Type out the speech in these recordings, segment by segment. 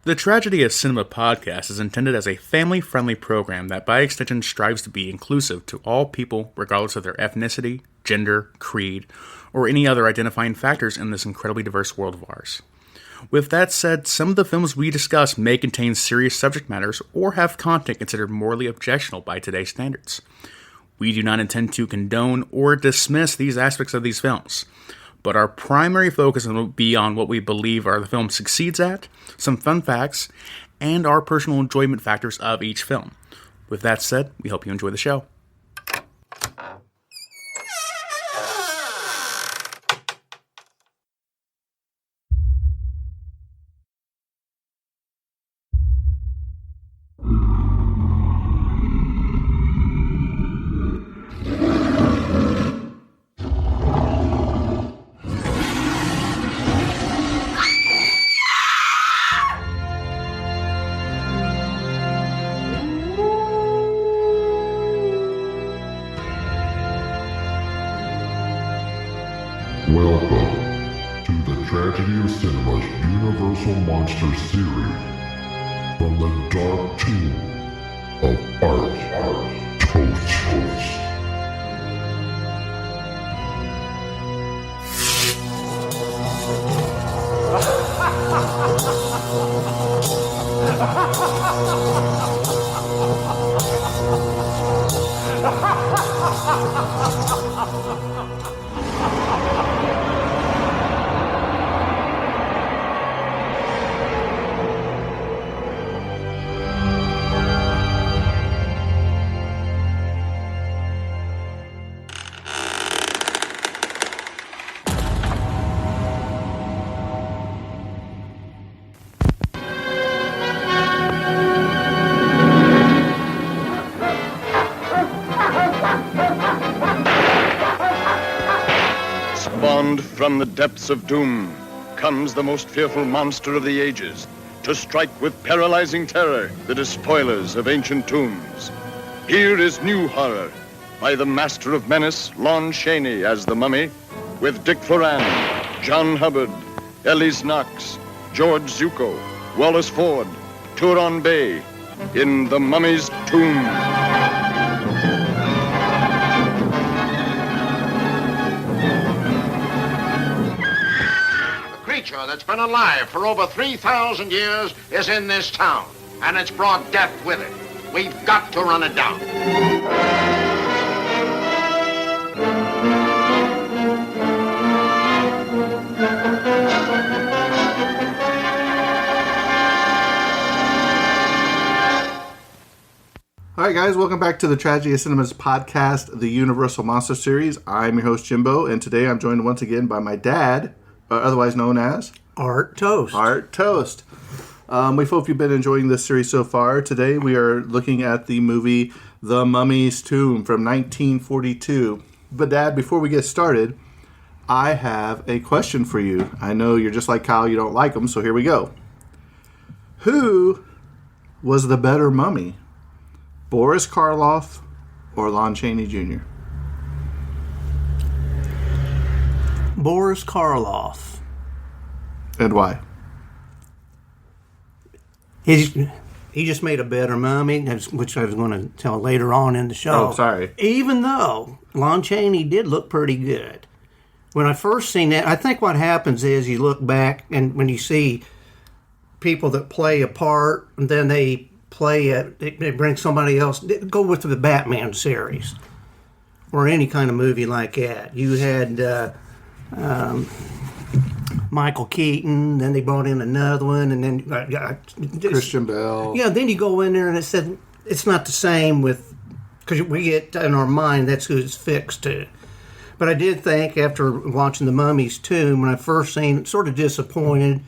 The Tragedy of Cinema podcast is intended as a family-friendly program that by extension strives to be inclusive to all people regardless of their ethnicity, gender, creed, or any other identifying factors in this incredibly diverse world of ours. With that said, some of the films we discuss may contain serious subject matters or have content considered morally objectionable by today's standards. We do not intend to condone or dismiss these aspects of these films, but our primary focus will be on what we believe the film succeeds at, some fun facts, and our personal enjoyment factors of each film. With that said, we hope you enjoy the show. Welcome to the Tragedy of Cinema's Universal Monster Series from the dark tomb of Art Toast. Spawned from the depths of doom comes the most fearful monster of the ages to strike with paralyzing terror the despoilers of ancient tombs. Here is new horror by the master of menace, Lon Chaney as the Mummy, with Dick Foran, John Hubbard, Elise Knox, George Zuko, Wallace Ford, Turon Bay in The Mummy's Tomb. That's been alive for over 3,000 years is in this town, and it's brought death with it. We've got to run it down. All right, guys, welcome back to the Tragedy of Cinema's podcast, the Universal Monster Series. I'm your host, Jimbo, and today I'm joined once again by my dad, otherwise known as Art Toast. Art Toast. We hope you've been enjoying this series so far. Today we are looking at the movie The Mummy's Tomb from 1942. But Dad, before we get started, I have a question for you. I know you're just like Kyle, you don't like them, so here we go. Who was the better mummy? Boris Karloff or Lon Chaney Jr.? Boris Karloff. And why? He just made a better mummy, which I was going to tell later on in the show. Oh, sorry. Even though Lon Chaney did look pretty good. When I first seen that, I think what happens is you look back and when you see people that play a part, and then they they bring somebody else. Go with the Batman series or any kind of movie like that. You had Michael Keaton, then they brought in another one, and then Christian Bale. Yeah, then you go in there and it said it's not the same with, because we get in our mind that's who it's fixed to. But I did think after watching The Mummy's Tomb, when I first seen it, sort of disappointed.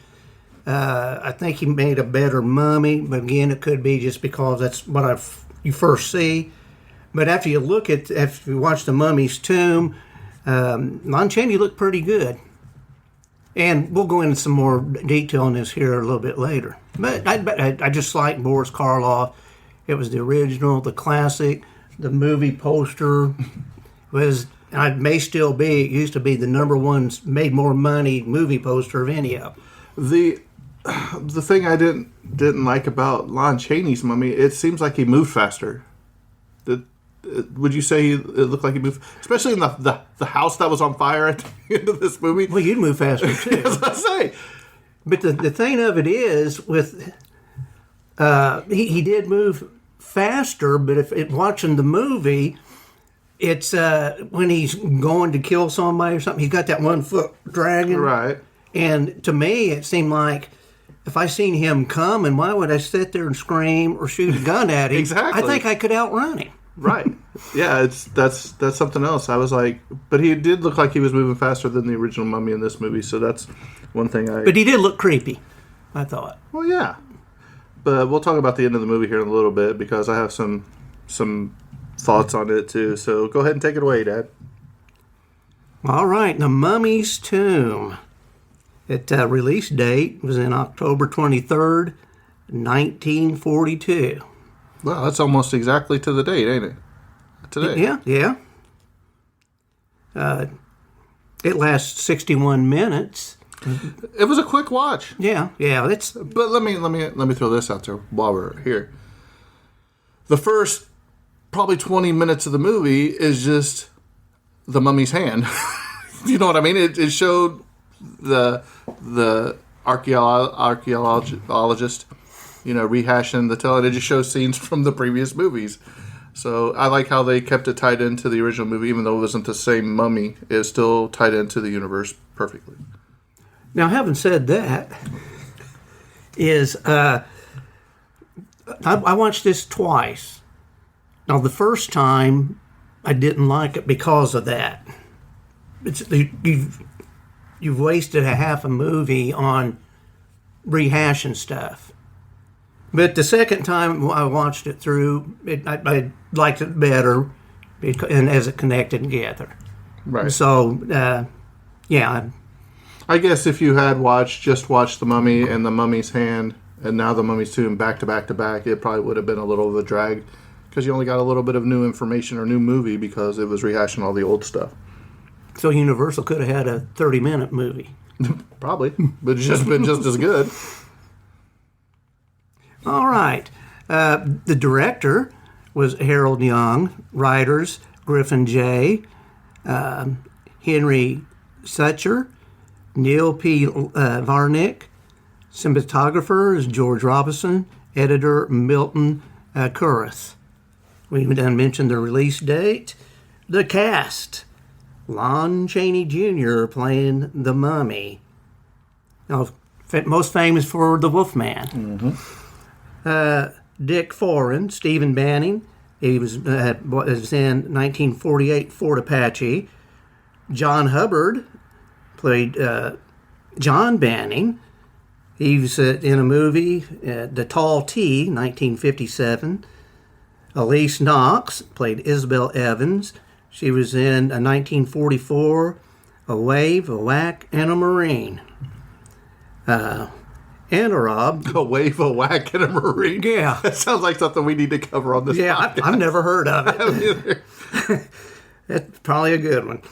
I think he made a better mummy, but again, it could be just because that's what you first see. But after you watch The Mummy's Tomb, Lon Chaney looked pretty good. And we'll go into some more detail on this here a little bit later. But I just like Boris Karloff. It was the original, the classic, the movie poster was, and it may still be, it used to be the number one, made more money movie poster of any of them. the thing I didn't like about Lon Chaney's mummy, it seems like he moved faster. Would you say it looked like he moved, especially in the house that was on fire at the end of this movie? Well, you'd move faster too. As I say, But the thing of it is, with he did move faster, but if watching the movie, it's when he's going to kill somebody or something, he's got that 1 foot dragging. right? And to me, it seemed like if I seen him coming, why would I sit there and scream or shoot a gun at him? Exactly. I think I could outrun him. Right. Yeah, that's something else. I was like, but he did look like he was moving faster than the original Mummy in this movie, so that's one thing But he did look creepy, I thought. Well, yeah. But we'll talk about the end of the movie here in a little bit because I have some thoughts on it too. So go ahead and take it away, Dad. All right, The Mummy's Tomb. Its release date was in October 23rd, 1942. Well, that's almost exactly to the date, ain't it? Today. Yeah. It lasts 61 minutes. It was a quick watch. Yeah. It's But let me throw this out there while we're here. The first probably 20 minutes of the movie is just the mummy's hand. You know what I mean? It showed the archaeologist, rehashing the tale. It just shows scenes from the previous movies. So I like how they kept it tied into the original movie, even though it wasn't the same mummy. It's still tied into the universe perfectly. Now, having said that, I watched this twice. Now, the first time, I didn't like it because of that. You've wasted a half a movie on rehashing stuff. But the second time I watched it through, I liked it better and as it connected together. Right. So, yeah. I guess if you had watched The Mummy and The Mummy's Hand and now The Mummy's Tomb back to back to back, it probably would have been a little of a drag because you only got a little bit of new information or new movie because it was rehashing all the old stuff. So Universal could have had a 30-minute movie. Probably, but it's just been just as good. All right. The director was Harold Young. Writers, Griffin J., Henry Sucher, Neil P. Varnick. Cinematographer is George Robinson. Editor, Milton Kurth. We done mentioned the release date. The cast. Lon Chaney Jr. playing the Mummy. Now, most famous for the Wolfman. Dick Foran, Stephen Banning. He was in 1948 Fort Apache. John Hubbard played John Banning. He was in a movie, The Tall T, 1957. Elise Knox played Isabel Evans. She was in 1944, A Wave, a Whack, and a Marine. Anarob. A Wave, a Whack, and a Marine. Yeah. That sounds like something we need to cover on this Yeah, podcast. I've never heard of it. I haven't either. That's probably a good one.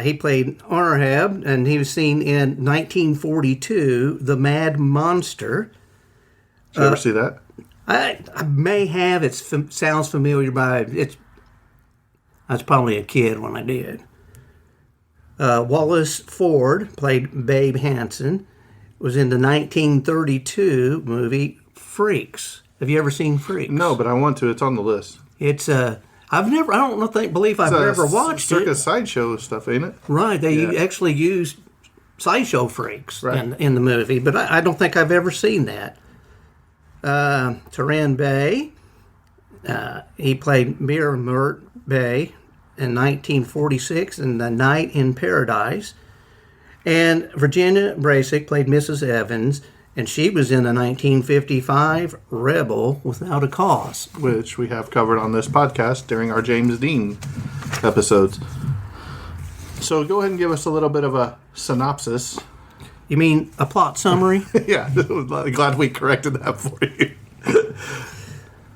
He played Honorhab, and he was seen in 1942, The Mad Monster. Did you ever see that? I may have. It sounds familiar, but I was probably a kid when I did. Wallace Ford played Babe Hansen. Was in the 1932 movie Freaks. Have you ever seen Freaks? No, but I want to. It's on the list. It's I don't believe I've ever watched it. Circus sideshow stuff, ain't it? Right, they Yeah. actually used sideshow freaks Right. in the movie, but I don't think I've ever seen that. Taran Bey, he played Mir Mert Bey in 1946 in The Night in Paradise. And Virginia Brasic played Mrs. Evans, and she was in the 1955 Rebel Without a Cause. Which we have covered on this podcast during our James Dean episodes. So go ahead and give us a little bit of a synopsis. You mean a plot summary? Yeah, glad we corrected that for you.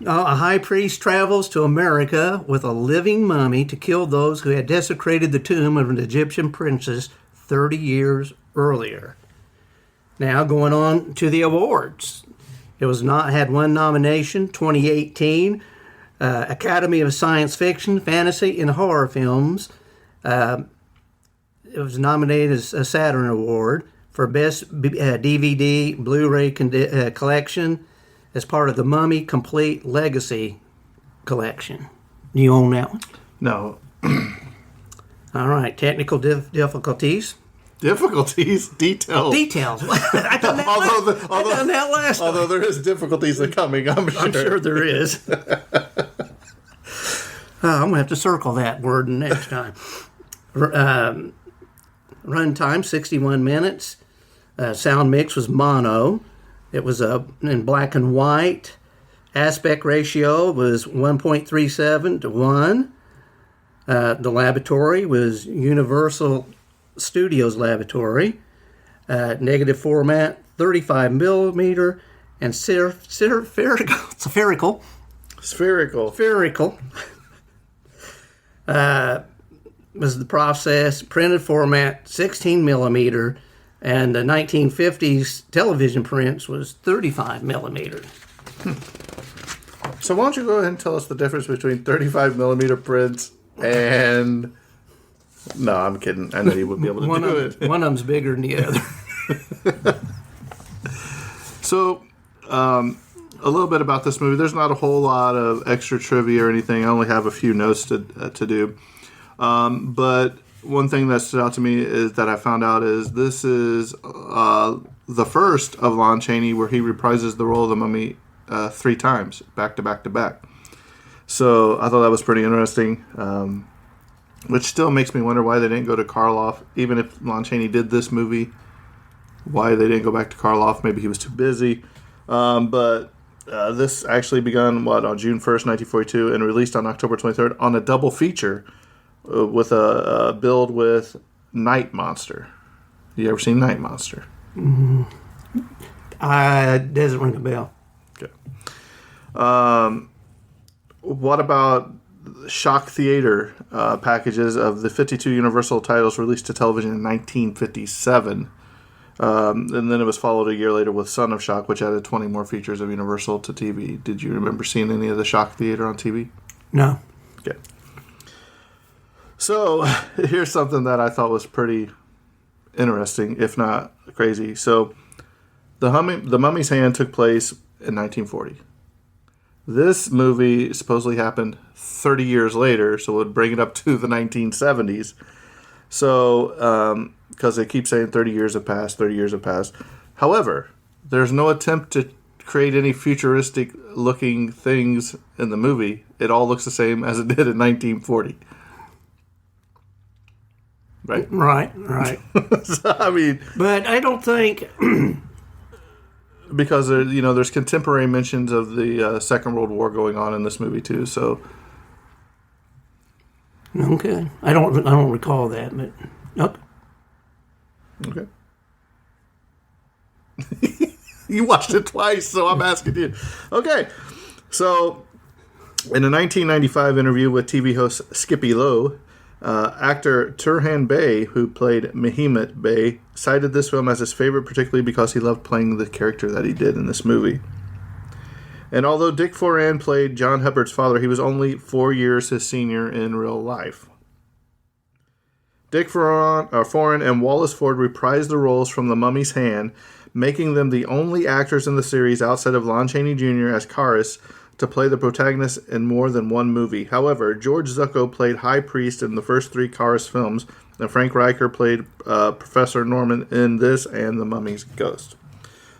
A high priest travels to America with a living mummy to kill those who had desecrated the tomb of an Egyptian princess 30 years earlier. Now going on to the awards. It was not had one nomination, 2018, Academy of Science Fiction, Fantasy, and Horror Films. It was nominated as a Saturn Award for Best DVD Blu-ray Collection as part of the Mummy Complete Legacy Collection. You own that one? No. All right, technical difficulties. Difficulties? Details. Details. I done that last time. Although there is difficulties that coming, I'm sure. I'm sure there is. I'm going to have to circle that word next time. Runtime, 61 minutes. Sound mix was mono. It was in black and white. Aspect ratio was 1.37 to 1. The laboratory was Universal Studios Laboratory. Negative format, 35 millimeter. And spherical. Was the process. Printed format, 16 millimeter. And the 1950s television prints was 35 millimeter. So why don't you go ahead and tell us the difference between 35 millimeter prints and... No, I'm kidding. I know you wouldn't be able to do it. One of them's bigger than the other. So, a little bit about this movie. There's not a whole lot of extra trivia or anything. I only have a few notes to do. But one thing that stood out to me is that I found out is this is the first of Lon Chaney where he reprises the role of the Mummy 3 times, back to back to back. So I thought that was pretty interesting, which still makes me wonder why they didn't go to Karloff. Even if Lon Chaney did this movie, why they didn't go back to Karloff. Maybe he was too busy. But this actually begun, on June 1st, 1942, and released on October 23rd on a double feature with a build with Night Monster. You ever seen Night Monster? Doesn't ring a bell. Okay. What about shock theater packages of the 52 Universal titles released to television in 1957? And then it was followed a year later with Son of Shock, which added 20 more features of Universal to TV. Did you remember seeing any of the shock theater on TV? No. Okay. So here's something that I thought was pretty interesting, if not crazy. So the Mummy's Hand took place in 1940. This movie supposedly happened 30 yeed later, so it would bring it up to the 1970s. So, because they keep saying 30 years have passed. However, there's no attempt to create any futuristic looking things in the movie. It all looks the same as it did in 1940. Right? Right. So, I mean... But I don't think... because, there's contemporary mentions of the Second World War going on in this movie, too, so... Okay. I don't recall that, but... Okay. You watched it twice, so I'm asking you. Okay. So, in a 1995 interview with TV host Skippy Lowe, actor Turhan Bey, who played Mehmet Bey, cited this film as his favorite, particularly because he loved playing the character that he did in this movie. And although Dick Foran played John Hubbard's father, he was only 4 years his senior in real life. Dick Foran and Wallace Ford reprised the roles from The Mummy's Hand, making them the only actors in the series outside of Lon Chaney Jr. as Karis to play the protagonist in more than one movie. However, George Zucco played High Priest in the first 3 Karis films, and Frank Riker played Professor Norman in this and The Mummy's Ghost.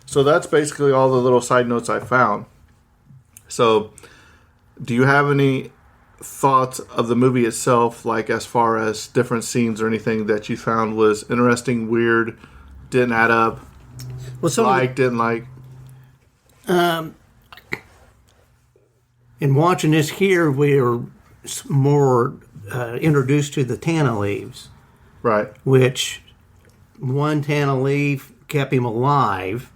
So that's basically all the little side notes I found. So, do you have any thoughts of the movie itself, like as far as different scenes or anything that you found was interesting, weird, didn't add up, didn't like? In watching this here, we're more introduced to the Tana leaves. Right. Which one Tana leaf kept him alive,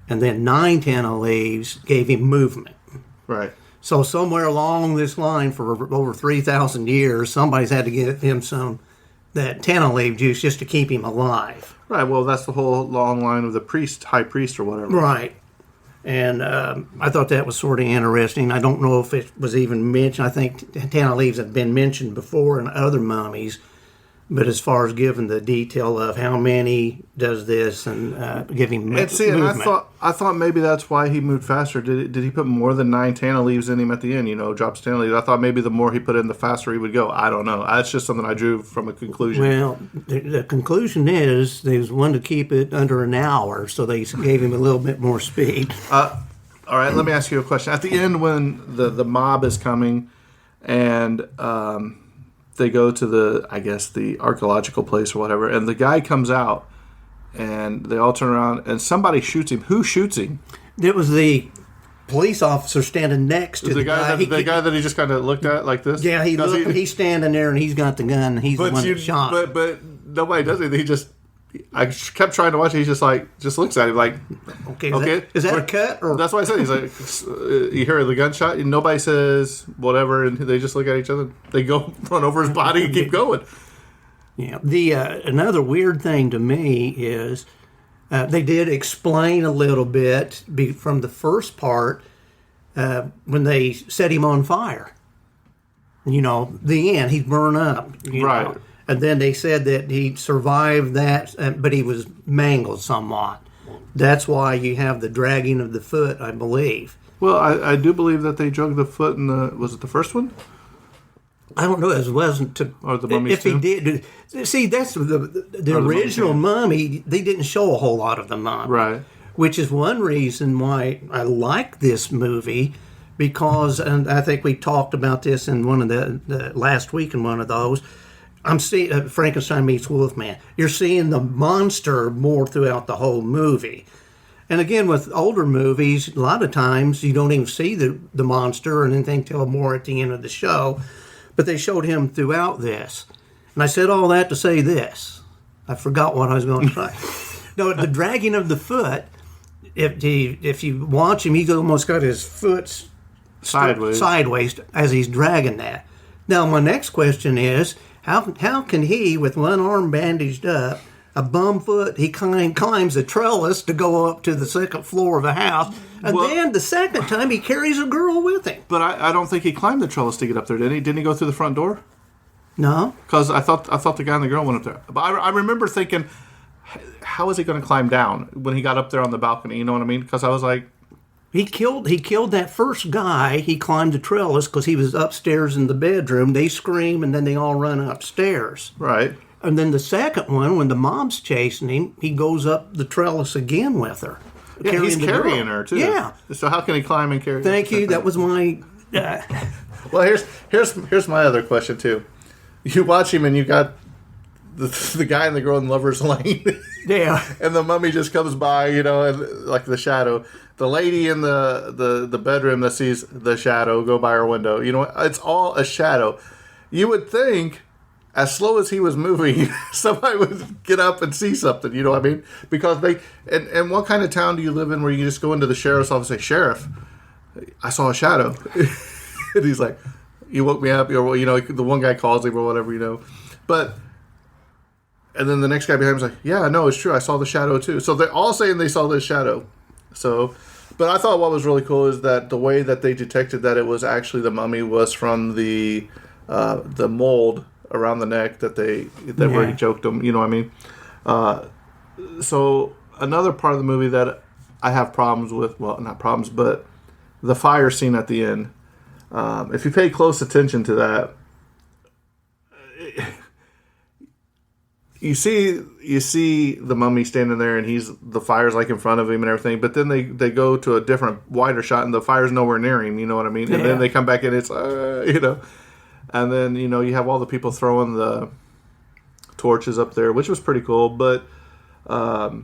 and then 9 Tana leaves gave him movement. Right. So somewhere along this line for over 3,000 years, somebody's had to give him some that tannin leaf juice just to keep him alive. Right. Well, that's the whole long line of the priest, high priest, or whatever. Right. And I thought that was sort of interesting. I don't know if it was even mentioned. I think tannin leaves have been mentioned before in other mummies. But as far as giving the detail of how many does this and giving movement. And I thought maybe that's why he moved faster. Did he put more than 9 tannin leaves in him at the end? Drops tannin leaves. I thought maybe the more he put in, the faster he would go. I don't know. That's just something I drew from a conclusion. Well, the conclusion is they was one to keep it under an hour, so they gave him a little bit more speed. All right, let me ask you a question. At the end, when the mob is coming, and they go to the archaeological place or whatever, and the guy comes out, and they all turn around, and somebody shoots him. Who shoots him? It was the police officer standing next to the guy. The guy that he just kind of looked at like this? Yeah, he's standing there, and he's got the gun, and he's the one that shot. But nobody does anything. I kept trying to watch it. He just looks at him like, okay. Is that a cut? Or? That's what I said. He's like, you hear the gunshot, and nobody says whatever, and they just look at each other. They go run over his body and keep going. Yeah. The another weird thing to me is they did explain a little bit from the first part when they set him on fire. The end. He's burned up. Right. Know. And then they said that he survived that, but he was mangled somewhat. That's why you have the dragging of the foot, I believe. Well, I do believe that they drug the foot in was it the first one? I don't know. It wasn't to. Or the mummies if he did. See, that's the original mummy. They didn't show a whole lot of the mummy. Right. Which is one reason why I like this movie, because, and I think we talked about this in one of the last week in one of those, I'm seeing Frankenstein meets Wolfman. You're seeing the monster more throughout the whole movie. And again, with older movies, a lot of times you don't even see the monster or anything till more at the end of the show. But they showed him throughout this. And I said all that to say this. I forgot what I was going to say. No, the dragging of the foot, if you watch him, he's almost got his foot sideways as he's dragging that. Now, my next question is, how can he, with one arm bandaged up, a bum foot, he climbs a trellis to go up to the second floor of a house, and then the second time he carries a girl with him? But I don't think he climbed the trellis to get up there, did he? Didn't he go through the front door? No. Because I thought the guy and the girl went up there. But I remember thinking, how is he going to climb down when he got up there on the balcony? You know what I mean? Because I was like... He killed that first guy. He climbed the trellis because he was upstairs in the bedroom. They scream, and then they all run upstairs. Right. And then the second one, when the mom's chasing him, he goes up the trellis again with her. Yeah, he's carrying her, too. Yeah. So how can he climb and carry her? Thank you. That was my... Well, here's my other question, too. You watch him, and you got the guy and the girl in Lover's Lane. Yeah. And the mummy just comes by, and like the shadow. The lady in the bedroom that sees the shadow go by her window. It's all a shadow. You would think, as slow as he was moving, somebody would get up and see something. You know what I mean? Because and what kind of town do you live in where you can just go into the sheriff's office and say, "Sheriff, I saw a shadow." And he's like, "You woke me up," or the one guy calls him or whatever, But and then the next guy behind him's like, "Yeah, no, it's true. I saw the shadow too." So they're all saying they saw this shadow. So, but I thought what was really cool is that the way that they detected that it was actually the mummy was from the mold around the neck where he choked him. You know what I mean? So another part of the movie that I have problems with, well, not problems, but the fire scene at the end. If you pay close attention to that, you see the mummy standing there, and the fire's like in front of him and everything. But then they go to a different, wider shot, and the fire's nowhere near him. You know what I mean? And then they come back, and it's and then you have all the people throwing the torches up there, which was pretty cool. But the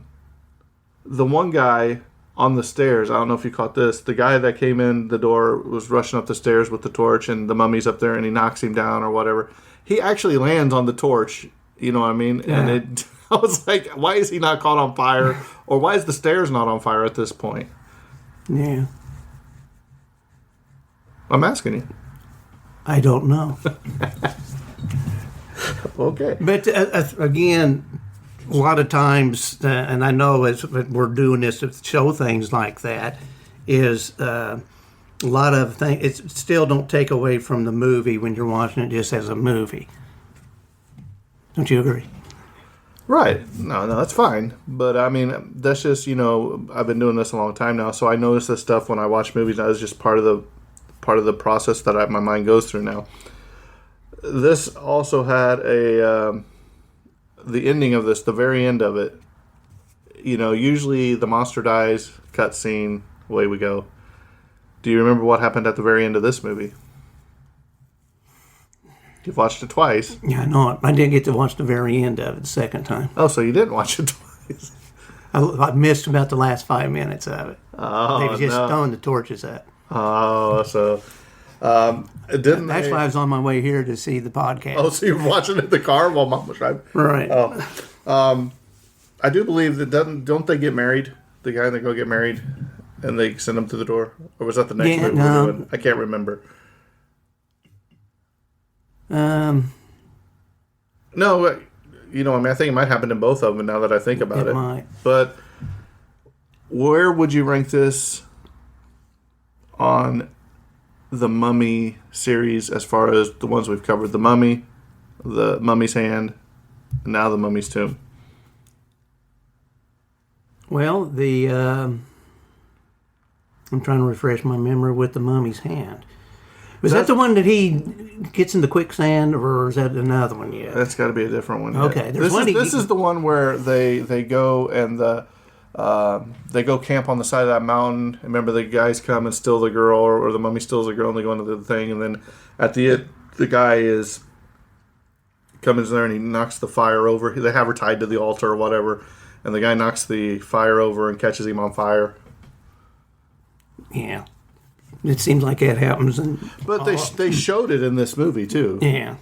one guy on the stairs, I don't know if you caught this. The guy that came in the door was rushing up the stairs with the torch, and the mummy's up there, and he knocks him down or whatever. He actually lands on the torch. You know what I mean? Yeah. And I was like, why is he not caught on fire? Or why is the stairs not on fire at this point? Yeah. I'm asking you. I don't know. Okay. But again, a lot of times, and I know as we're doing this to show things like that, is a lot of things. It still don't take away from the movie when you're watching it just as a movie. Don't you agree? Right. No, that's fine. But I mean, that's just, I've been doing this a long time now, so I notice this stuff when I watch movies. That is just part of the process that my mind goes through now. This also had the ending of this, the very end of it. Usually the monster dies, cutscene, away we go. Do you remember what happened at the very end of this movie? You've watched it twice. Yeah, I know it. I didn't get to watch the very end of it the second time. Oh, so you didn't watch it twice. I missed about the last 5 minutes of it. Oh, They were just no. throwing the torches up. Oh, so didn't Actually, I was on my way here to see the podcast. Oh, so you're watching it in the car while Mom was driving? Right. Oh, I do believe that don't they get married? The guy and they go get married, and they send him through the door, or was that the next movie no. we're doing? I can't remember. No, I think it might happen in both of them. Now that I think about it, might. But where would you rank this on the Mummy series as far as the ones we've covered? The Mummy, the Mummy's Hand, and now the Mummy's Tomb. Well, I'm trying to refresh my memory with the Mummy's Hand. Was that the one that he gets in the quicksand, or is that another one yet? That's got to be a different one. Okay, this is the one where they go and they go camp on the side of that mountain. Remember, the guys come and steal the girl, or the mummy steals the girl, and they go into the thing. And then at the end, the guy comes in there and he knocks the fire over. They have her tied to the altar or whatever, and the guy knocks the fire over and catches him on fire. Yeah. It seems like that happens. But they showed it in this movie, too. Yeah.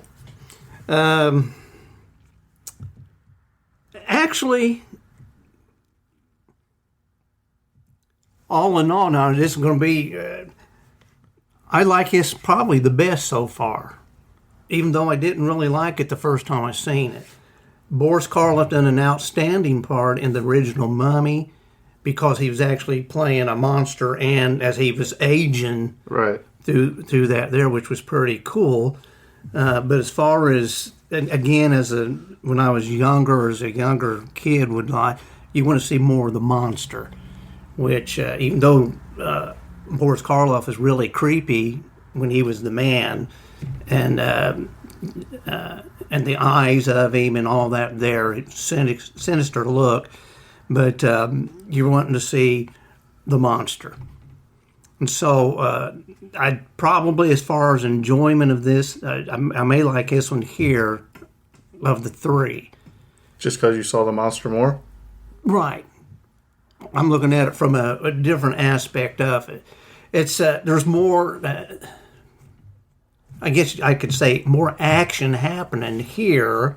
Actually, all in all, now this is going to be, I like this probably the best so far, even though I didn't really like it the first time I seen it. Boris Karloff done an outstanding part in the original Mummy because he was actually playing a monster, and as he was aging Right. through that there, which was pretty cool. But as far as, and again, when I was younger, as a younger kid would like, you want to see more of the monster, which even though Boris Karloff is really creepy when he was the man, and the eyes of him and all that there, sinister look, but you're wanting to see the monster. And so I'd probably, as far as enjoyment of this, I may like this one here of the three. Just because you saw the monster more? Right. I'm looking at it from a different aspect of it. It's there's more, I guess I could say, more action happening here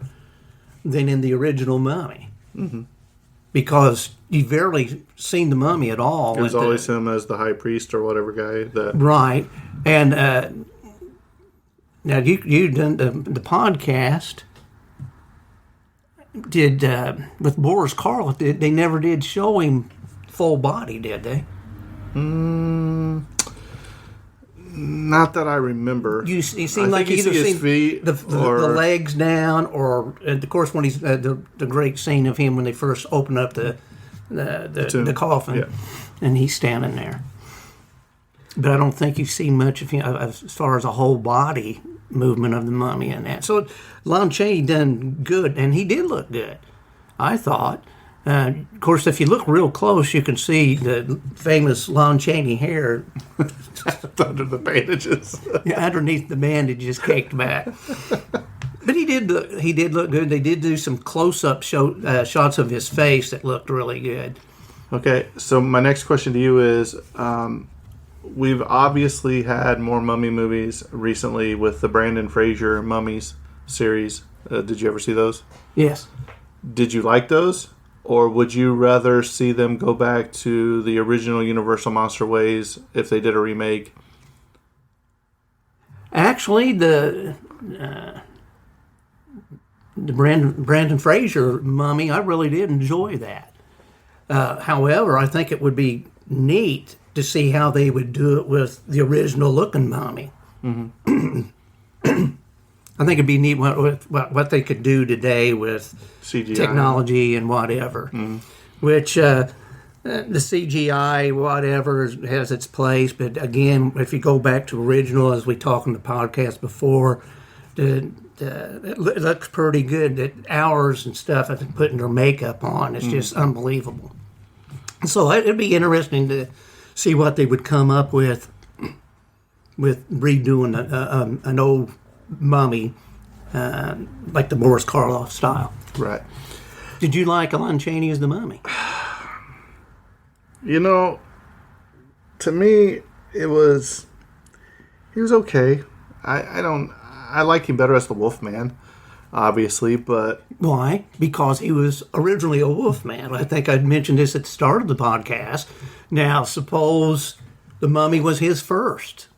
than in the original Mummy. Mm-hmm. Because you've barely seen the Mummy at all. It was always him as the high priest or whatever guy. Right. And now you done the podcast. Did with Boris Karloff? They never did show him full body, did they? Not that I remember. You seem like you either his seen feet the legs down, or of course when he's the great scene of him when they first open up the coffin, yeah. And he's standing there. But I don't think you see much of him as far as a whole body movement of the mummy and that. So Lon Chaney done good, and he did look good, I thought. Of course, if you look real close, you can see the famous Lon Chaney hair Under the bandages. underneath the bandages caked back. But he did look good. They did do some close-up shots of his face that looked really good. Okay, so my next question to you is, we've obviously had more mummy movies recently with the Brandon Fraser Mummies series. Did you ever see those? Yes. Did you like those? Or would you rather see them go back to the original Universal Monster ways if they did a remake? Actually, the Brandon Fraser mummy, I really did enjoy that. However, I think it would be neat to see how they would do it with the original looking mummy. Mm-hmm. I think it'd be neat what they could do today with CGI. Technology and whatever. Mm-hmm. Which the CGI, whatever, has its place. But again, if you go back to original, as we talked in the podcast before, it looks pretty good. The hours and stuff of putting their makeup on, it's just unbelievable. So it'd be interesting to see what they would come up with redoing an old mummy, like the Boris Karloff style. Right. Did you like Lon Chaney as the mummy? You know, to me, he was okay. I like him better as the Wolfman, obviously, but... Why? Because he was originally a Wolfman. I think I'd mentioned this at the start of the podcast. Now, suppose the mummy was his first,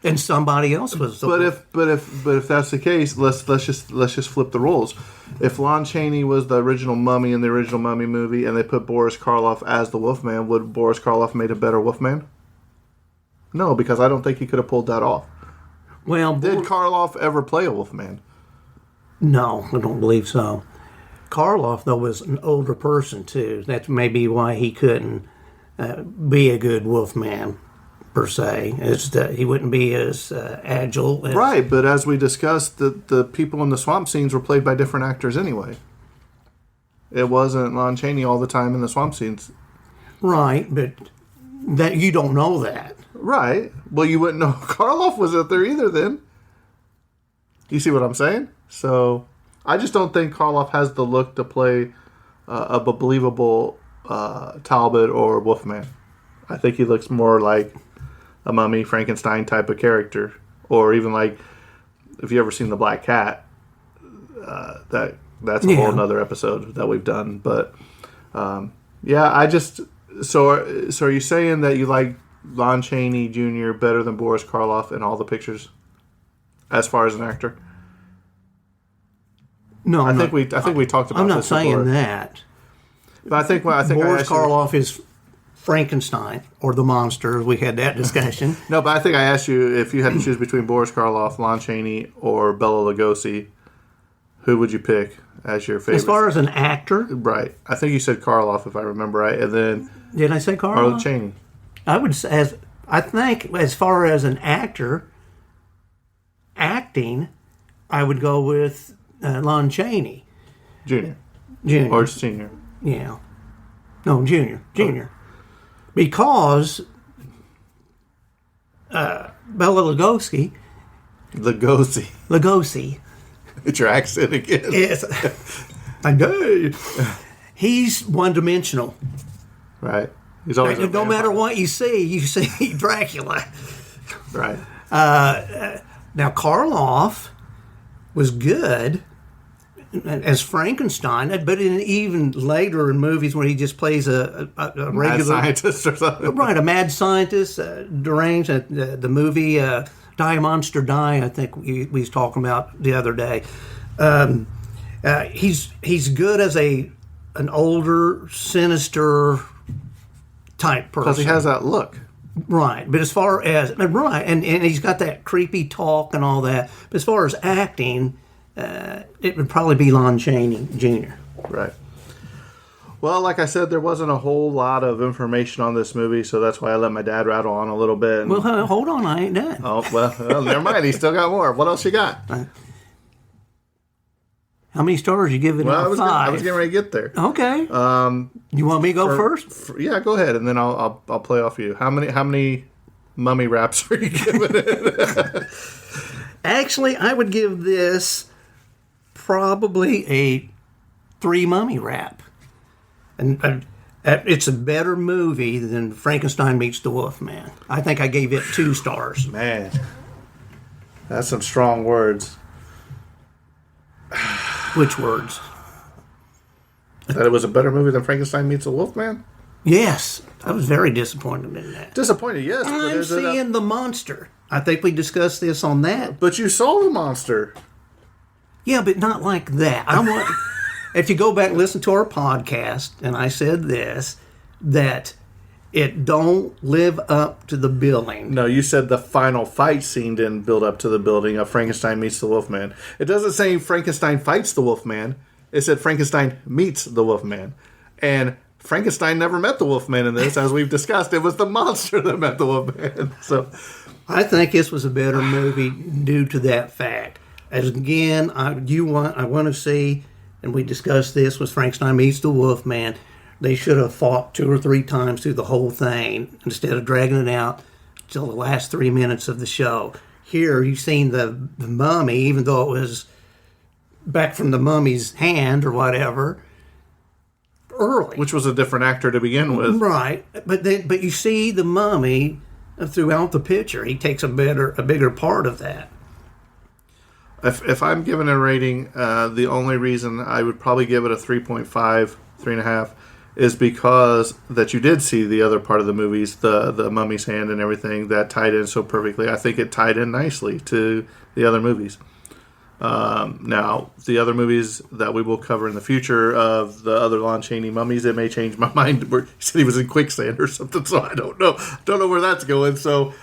and somebody else was the But if that's the case, let's just flip the roles. If Lon Chaney was the original mummy in the original Mummy movie, and they put Boris Karloff as the Wolfman, would Boris Karloff made a better Wolfman? No, because I don't think he could have pulled that off. Well, did Karloff ever play a Wolfman? No, I don't believe so. Karloff, though, was an older person too. That's maybe why he couldn't be a good Wolfman. Per se, is that he wouldn't be as agile. Right, but as we discussed, the people in the swamp scenes were played by different actors anyway. It wasn't Lon Chaney all the time in the swamp scenes. Right, but that you don't know that. Right. Well, you wouldn't know Karloff was out there either then. You see what I'm saying? So, I just don't think Karloff has the look to play a believable Talbot or Wolfman. I think he looks more like a Mummy, Frankenstein type of character, or even like if you ever seen the Black Cat, that's a whole nother episode that we've done. But I just so are you saying that you like Lon Chaney Jr. better than Boris Karloff in all the pictures, as far as an actor? No, I think we talked about. I'm not this saying before. that. But I think Boris Karloff is Frankenstein or the monster. We had that discussion. No, but I think I asked you if you had to choose between Boris Karloff, Lon Chaney, or Bela Lugosi, who would you pick as your favorite? As far as an actor? Right. I think you said Karloff, if I remember right. And then... Did I say Karloff? Or Chaney. I would say, I think as far as an actor, acting, I would go with Lon Chaney. Junior. Or senior. Yeah. No, junior. Because Bela Lugosi. Lugosi. It's your accent again. Yes. I know. He's one-dimensional. Right. He's always no matter what you see Dracula. Right. Now, Karloff was good as Frankenstein, but even later in movies when he just plays a regular mad scientist or something. Right, a mad scientist, deranged. The movie Die Monster Die, I think we was talking about the other day. He's good as an older, sinister type person because he has that look. Right, but as far as and he's got that creepy talk and all that. But as far as acting, it would probably be Lon Chaney Jr. Right. Well, like I said, there wasn't a whole lot of information on this movie, so that's why I let my dad rattle on a little bit. Well, hold on, I ain't done. Oh, well, never mind. He still got more. What else you got? How many stars you give it? Well, I was getting ready to get there. Okay. You want me to go first? Yeah, go ahead, and then I'll play off you. How many mummy raps are you giving it? Actually, I would give this probably a 3 mummy rap. And it's a better movie than Frankenstein Meets the Wolfman. I think I gave it 2 stars. Man, that's some strong words. Which words? That it was a better movie than Frankenstein Meets the Wolfman? Yes. I was very disappointed in that. Disappointed, yes. I'm seeing the monster. I think we discussed this on that. But you saw the monster. Yeah, but not like that. I want. If you go back and listen to our podcast, and I said this, that it don't live up to the billing. No, you said the final fight scene didn't build up to the building of Frankenstein meets the Wolfman. It doesn't say Frankenstein fights the Wolfman. It said Frankenstein meets the Wolfman. And Frankenstein never met the Wolfman in this, as we've discussed. It was the monster that met the Wolfman. So, I think this was a better movie due to that fact. As again, I want to see, and we discussed this, was Frankenstein meets the Wolfman. They should have fought 2 or 3 times through the whole thing instead of dragging it out till the last 3 minutes of the show. Here, you've seen the mummy, even though it was back from the mummy's hand or whatever, early. which was a different actor to begin with. Right, but you see the mummy throughout the picture. He takes a bigger part of that. If I'm giving a rating, the only reason I would probably give it a 3.5, 3.5, is because that you did see the other part of the movies, the mummy's hand and everything, that tied in so perfectly. I think it tied in nicely to the other movies. Now, the other movies that we will cover in the future of the other Lon Chaney mummies, it may change my mind. He said he was in quicksand or something, so I don't know. Don't know where that's going. So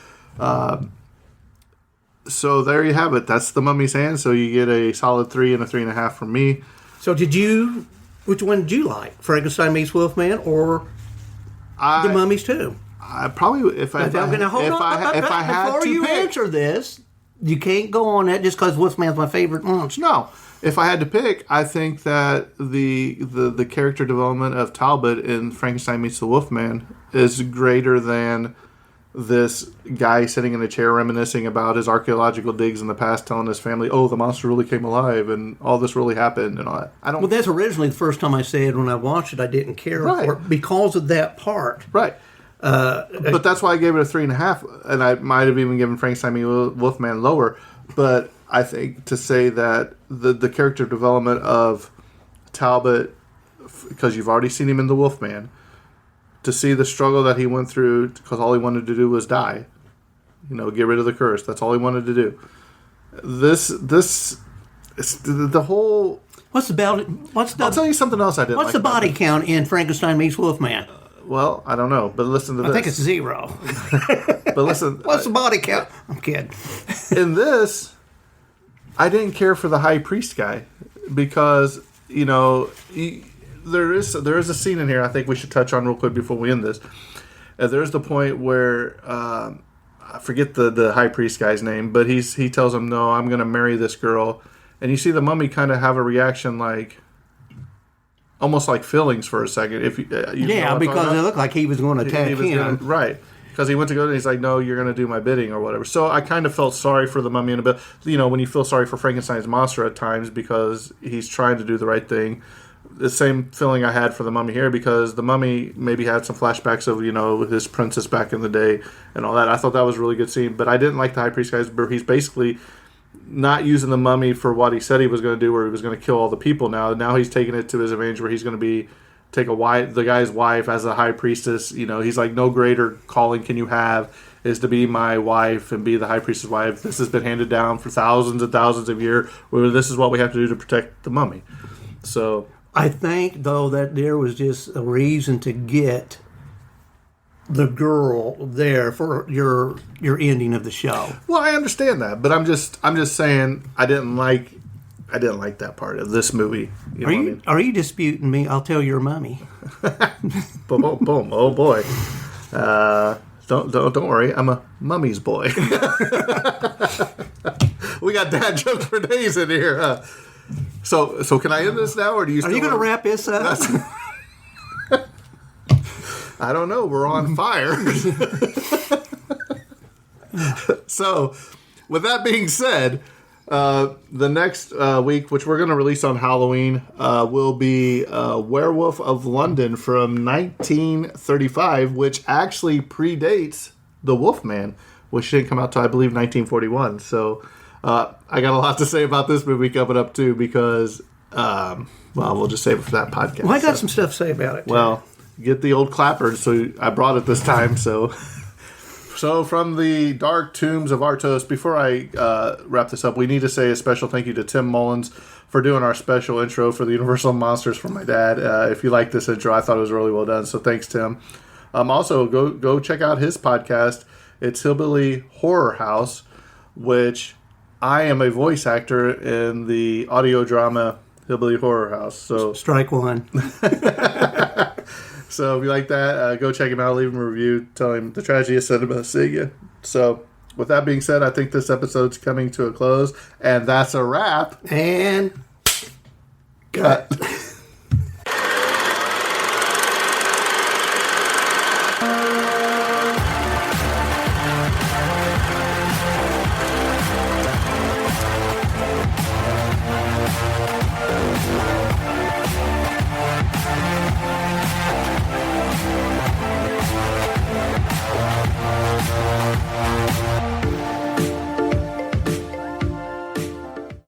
there you have it. That's the mummy's hand. So you get a solid 3 and a 3.5 from me. So which one did you like? Frankenstein meets Wolfman or the Mummies too? I probably, if I had Before to you pick, answer this, you can't go on that just because Wolfman's my favorite monster. No, if I had to pick, I think that the character development of Talbot in Frankenstein meets the Wolfman is greater than this guy sitting in a chair reminiscing about his archaeological digs in the past, telling his family, "Oh, the monster really came alive, and all this really happened," and all that. Well, that's originally the first time I said when I watched it, I didn't care for it because of that part. Right. But that's why I gave it a 3.5, and I might have even given Frankenstein meets Wolfman lower. But I think to say that the character development of Talbot, because you've already seen him in the Wolfman, to see the struggle that he went through, because all he wanted to do was die, get rid of the curse. That's all he wanted to do. This is the whole. I'll tell you something else I didn't. What's the body count in Frankenstein meets Wolfman? Well, I don't know, but listen to this. I think it's 0. But listen, what's the body count? I'm kidding. In this, I didn't care for the high priest guy because there is a scene in here I think we should touch on real quick before we end this. There's the point where I forget the high priest guy's name, but he tells him, "No, I'm going to marry this girl," and you see the mummy kind of have a reaction like. Almost like feelings for a second. If because it looked like he was going to attack him. Right. Because he went to go and he's like, "No, you're going to do my bidding," or whatever. So I kind of felt sorry for the mummy in a bit. When you feel sorry for Frankenstein's monster at times because he's trying to do the right thing. The same feeling I had for the mummy here because the mummy maybe had some flashbacks of, his princess back in the day and all that. I thought that was a really good scene. But I didn't like the high priest guys. He's basically not using the mummy for what he said he was going to do, where he was going to kill all the people. Now he's taking it to his advantage, where he's going to take the guy's wife as a high priestess. He's like, no greater calling can you have is to be my wife and be the high priestess' wife. This has been handed down for thousands and thousands of years. Where this is what we have to do to protect the mummy. So I think though that there was just a reason to get the girl there for your ending of the show. Well, I understand that, but I'm just saying I didn't like that part of this movie. Are you disputing me? I'll tell your mommy. Boom, boom, boom. Oh boy. Don't worry. I'm a mummy's boy. We got dad jokes for days in here. So can I end this now, or do you? Are you going to wrap this up? I don't know. We're on fire. So, with that being said, the next week, which we're going to release on Halloween, will be Werewolf of London from 1935, which actually predates The Wolfman, which didn't come out till, I believe, 1941. So, I got a lot to say about this movie coming up, too, because, we'll just save it for that podcast. Well, I got some stuff to say about it, too. Well, get the old clapper, so I brought it this time, so So from the Dark Tombs of Art Toast, before I wrap this up, we need to say a special thank you to Tim Mullins for doing our special intro for the Universal Monsters for my dad. If you like this intro, I thought it was really well done, so thanks, Tim. Also, go check out his podcast. It's Hillbilly Horror House, which I am a voice actor in the audio drama Hillbilly Horror House. So Strike one. So if you like that, go check him out. Leave him a review. Tell him the tragedy of cinema see you. So with that being said, I think this episode's coming to a close, and that's a wrap. And cut.